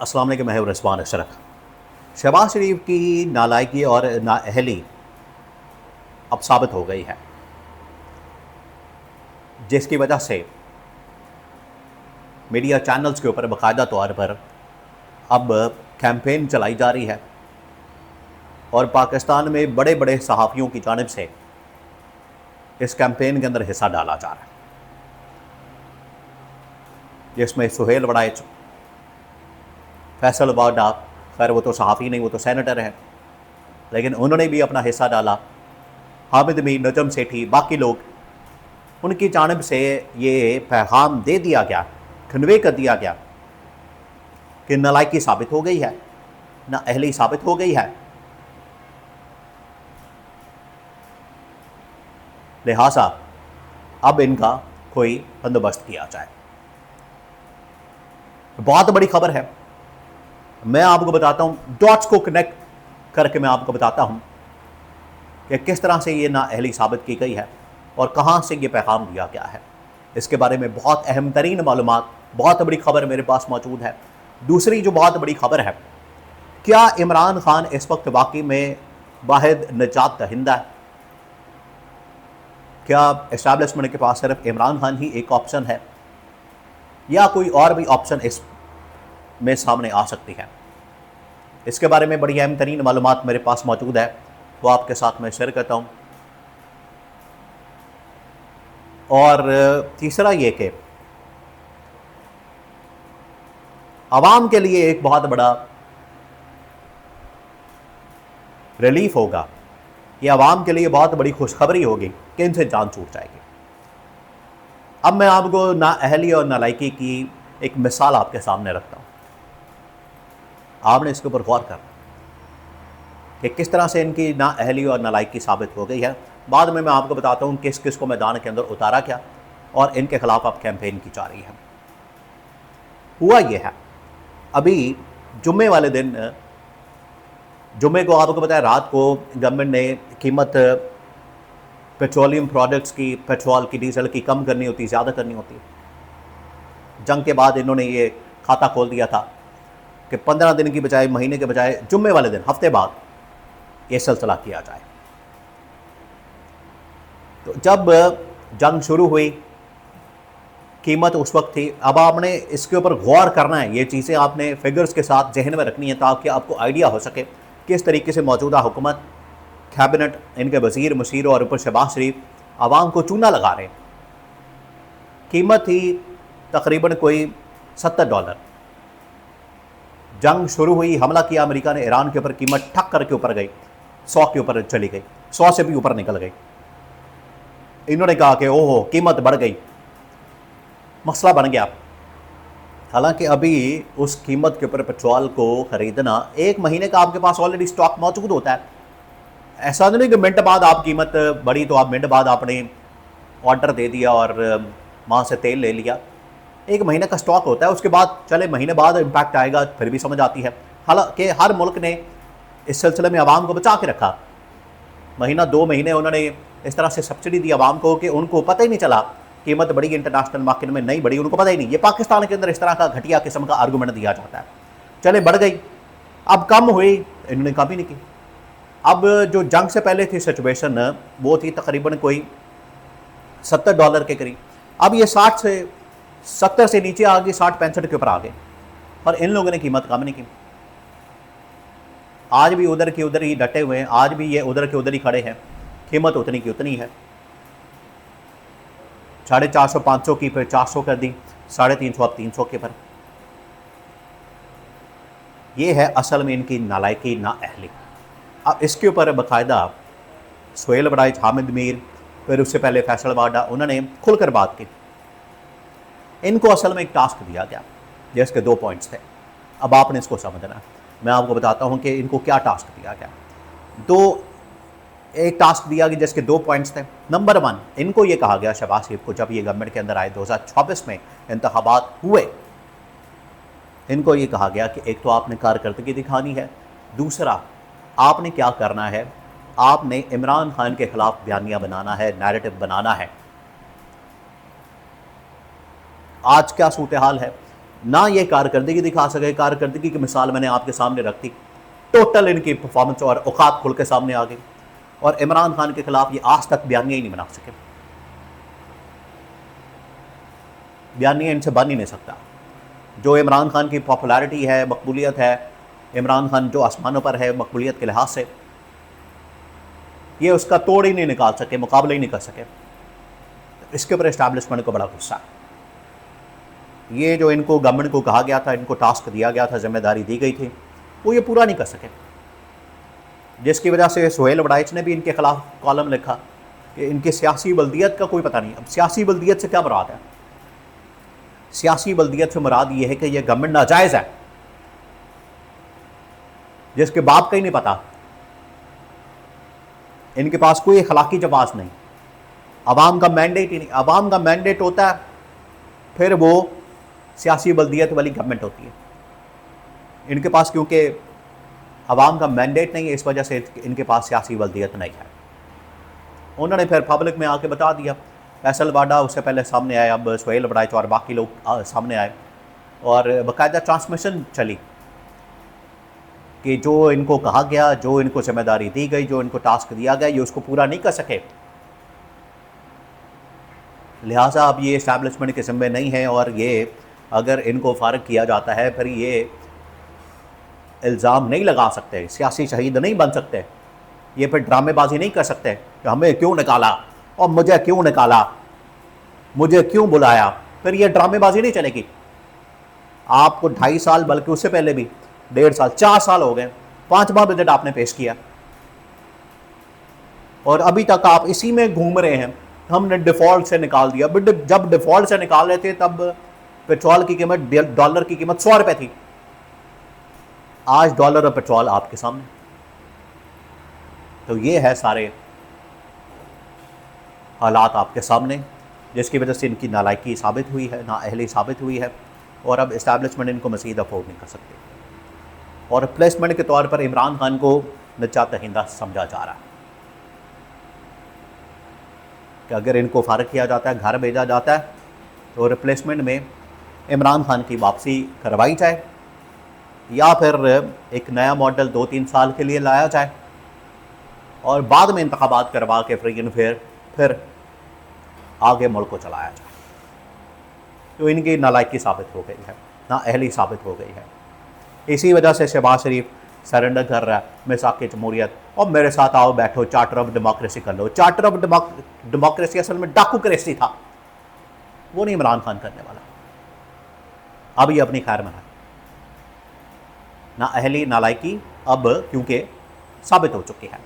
अस्सलाम वालेकुम, मैं हूं रिजवान अशरफ। शहबाज शरीफ की नालायकी और नाअहली अब साबित हो गई है, जिसकी वजह से मीडिया चैनल्स के ऊपर बाकायदा तौर पर अब कैंपेन चलाई जा रही है और पाकिस्तान में बड़े बड़े सहाफ़ियों की जानिब से इस कैंपेन के अंदर हिस्सा डाला जा रहा है, जिसमें सुहेल वड़ाइच, फैसल वाडा, खैर वो तो सहाफ़ी नहीं, वो तो सेनेटर हैं, लेकिन उन्होंने भी अपना हिस्सा डाला। हामिद मीर, नजम सेठी, बाकी लोग, उनकी जानिब से ये पैगाम दे दिया गया, कन्वे कर दिया गया कि नालायकी साबित हो गई है, नाअहली साबित हो गई है, लिहाजा अब इनका कोई बंदोबस्त किया जाए। बहुत बड़ी खबर है, मैं आपको बताता हूँ, डॉट्स को कनेक्ट करके मैं आपको बताता हूँ कि किस तरह से ये नाअहली साबित की गई है और कहाँ से ये पैगाम दिया गया है। इसके बारे में बहुत अहम तरीन मालूमात, बहुत बड़ी खबर मेरे पास मौजूद है। दूसरी जो बहुत बड़ी खबर है, क्या इमरान खान इस वक्त वाकई में वाहिद निजात दहिंदा है? क्या एस्टैब्लिशमेंट के पास सिर्फ इमरान खान ही एक ऑप्शन है या कोई और भी ऑप्शन इस में सामने आ सकती है? इसके बारे में बड़ी अहम तरीन मालूमात मेरे पास मौजूद है, वो आपके साथ मैं शेयर करता हूँ। और तीसरा ये कि आवाम के लिए एक बहुत बड़ा रिलीफ होगा, ये आवाम के लिए बहुत बड़ी खुशखबरी होगी कि इनसे जान छूट जाएगी। अब मैं आपको नाअहली और नालायकी की एक मिसाल आपके सामने रखता हूँ, आपने इसके ऊपर गौर करना कि किस तरह से इनकी नाअहली और नालायकी साबित हो गई है। बाद में मैं आपको बताता हूँ किस किस को मैदान के अंदर उतारा गया और इनके खिलाफ अब कैंपेन की जा रही है। हुआ ये है, अभी जुम्मे वाले दिन, जुम्मे को आपको पता है रात को गवर्नमेंट ने कीमत पेट्रोलियम प्रोडक्ट्स की, पेट्रोल की, डीजल की कम करनी होती, ज़्यादा करनी होती है। जंग के बाद इन्होंने ये खाता खोल दिया था कि 15 दिन की बजाय, महीने के बजाय जुम्मे वाले दिन, हफ्ते बाद ये सिलसिला किया जाए। तो जब जंग शुरू हुई, कीमत उस वक्त थी। अब आपने इसके ऊपर गौर करना है, ये चीज़ें आपने फिगर्स के साथ जहन में रखनी है ताकि आपको आइडिया हो सके किस तरीके से मौजूदा हुकूमत, कैबिनेट, इनके वज़ीर, मुशीर और ऊपर शहबाज शरीफ आवाम को चूना लगा रहे हैं। कीमत थी तकरीबन कोई $70। जंग शुरू हुई, हमला किया अमेरिका ने ईरान के ऊपर, कीमत ठक करके ऊपर गई, 100 के ऊपर चली गई, 100 से भी ऊपर निकल गई। इन्होंने कहा कि ओहो कीमत बढ़ गई, मसला बन गया। हालांकि अभी उस कीमत के ऊपर पेट्रोल को ख़रीदना, 1 महीने का आपके पास ऑलरेडी स्टॉक मौजूद होता है। ऐसा नहीं कि मिनट बाद आप कीमत बढ़ी तो आप मिनट बाद आपने ऑर्डर दे दिया और वहाँ से तेल ले लिया। 1 महीने का स्टॉक होता है, उसके बाद चले महीने बाद इम्पैक्ट आएगा, फिर भी समझ आती है। हालांकि हर मुल्क ने इस सिलसिले में आवाम को बचा के रखा। महीना 2 महीने उन्होंने इस तरह से सब्सिडी दी आवाम को कि उनको पता ही नहीं चला कीमत बढ़ी, इंटरनेशनल मार्केट में नहीं बढ़ी, उनको पता ही नहीं। ये पाकिस्तान के अंदर इस तरह का घटिया किस्म का आर्गूमेंट दिया जाता है। चले बढ़ गई, अब कम हुई, इन्होंने कम ही नहीं की। अब जो जंग से पहले थी सिचुएशन, वो थी तकरीबन कोई $70 के करीब। अब ये 70 से नीचे आ गई, 60-65 के ऊपर आ गए और इन लोगों ने कीमत कम नहीं की। आज भी उधर की उधर ही डटे हुए हैं, आज भी ये उधर के उधर ही खड़े हैं, कीमत उतनी की उतनी है। 450-500 की, फिर 400 कर दी, 350, अब 300 के पर। ये है असल में इनकी नालायकी, नाअहली। अब इसके ऊपर बाकायदा सुहेल वड़ाइच, हामिद मीर, फिर उससे पहले फैसल वाडा, उन्होंने खुलकर बात की। इनको असल में एक टास्क दिया गया जिसके 2 पॉइंट्स थे। अब आपने इसको समझना है, मैं आपको बताता हूँ कि इनको क्या टास्क दिया गया। एक टास्क दिया गया जिसके 2 पॉइंट्स थे। नंबर 1, इनको ये कहा गया शहबाज शरीफ को, जब ये गवर्नमेंट के अंदर आए 2024 में इंतखाबात हुए, इनको ये कहा गया कि एक तो आपने कारकर्दगी दिखानी है, दूसरा आपने क्या करना है, आपने इमरान खान के खिलाफ बयानिया बनाना है, नैरेटिव बनाना है। आज क्या सूरत हाल है, ना ये कारकर्दगी दिखा सके। कारकर्दगी की मिसाल मैंने आपके सामने रख दी, टोटल इनकी परफॉर्मेंस और औकात खुल के सामने आ गई, और इमरान खान के खिलाफ ये आज तक बयानिया ही नहीं बना सके। बयानिया इनसे बन ही नहीं सकता। जो इमरान खान की पॉपुलैरिटी है, मकबूलियत है, इमरान खान जो आसमानों पर है मकबूलियत के लिहाज से, ये उसका तोड़ ही नहीं निकाल सके, मुकाबला ही नहीं कर सके। इसके ऊपर इस्टेब्लिशमेंट को बड़ा गुस्सा है। ये जो इनको गवर्नमेंट को कहा गया था, इनको टास्क दिया गया था, जिम्मेदारी दी गई थी, वो ये पूरा नहीं कर सके, जिसकी वजह से सुहेल वड़ाइच ने भी इनके खिलाफ कॉलम लिखा कि इनकी सियासी बल्दियत का कोई पता नहीं। अब सियासी बल्दियत से क्या मुराद है? सियासी बल्दियत से मुराद ये है कि यह गवर्नमेंट नाजायज़ है, जिसके बाप का ही नहीं पता, इनके पास कोई अखलाकी जवाब नहीं, अवाम का मैंडेट ही नहीं। अवाम का मैंडेट होता है, फिर वो सियासी बल्दियत वाली गवर्नमेंट होती है। इनके पास क्योंकि अवाम का मैंडेट नहीं है, इस वजह से इनके पास सियासी बल्दियत नहीं है। उन्होंने फिर पब्लिक में आके बता दिया। फैसल वाडा उससे पहले सामने आए, अब सुहेल वड़ाइच और बाकी लोग सामने आए, और बाकायदा ट्रांसमिशन चली कि जो इनको कहा गया, जो इनको जिम्मेदारी दी गई, जो इनको टास्क दिया गया, ये उसको पूरा नहीं कर सके, लिहाजा अब ये इस्टेब्लिशमेंट के ज़िम्मे नहीं है। और ये अगर इनको फारग किया जाता है, फिर ये इल्ज़ाम नहीं लगा सकते, सियासी शहीद नहीं बन सकते, ये फिर ड्रामेबाजी नहीं कर सकते कि हमें क्यों निकाला और मुझे क्यों निकाला, मुझे क्यों बुलाया। फिर ये ड्रामेबाजी नहीं चलेगी। आपको 2.5 साल, बल्कि उससे पहले भी 1.5 साल, 4 साल हो गए, 5वां बजट आपने पेश किया और अभी तक आप इसी में घूम रहे हैं। हमने डिफ़ॉल्ट से निकाल दिया। जब डिफ़ॉल्ट से निकाल रहे थे तब पेट्रोल की कीमत, डॉलर की कीमत 100 रुपये थी। आज डॉलर और पेट्रोल आपके सामने। तो ये है सारे हालात आपके सामने, जिसकी वजह से इनकी नालायकी साबित हुई है, नाअहली साबित हुई है, और अब इस्टेब्लिशमेंट इनको मज़ीद अफोर्ड नहीं कर सकती। और रिप्लेसमेंट के तौर पर इमरान खान को निजात दहिंदा समझा जा रहा है कि अगर इनको फारग किया जाता है, घर भेजा जाता है, तो रिप्लेसमेंट में इमरान खान की वापसी करवाई जाए, या फिर एक नया मॉडल 2-3 साल के लिए लाया जाए और बाद में इंतखाबात करवा के फिर आगे मुल्क को चलाया जाए। तो इनकी नालायकी साबित हो गई है, नाअहली साबित हो गई है। इसी वजह से शहबाज शरीफ सरेंडर कर रहा है मिसाक जमहूरियत, और मेरे साथ आओ बैठो, चार्टर ऑफ डेमोक्रेसी कर लो। चार्टर ऑफ डेमोक्रेसी असल में डाकूक्रेसी था, वो नहीं इमरान खान करने वाला। अब ये अपनी खैर में है। नाअहली, नालायकी अब क्योंकि साबित हो चुकी है।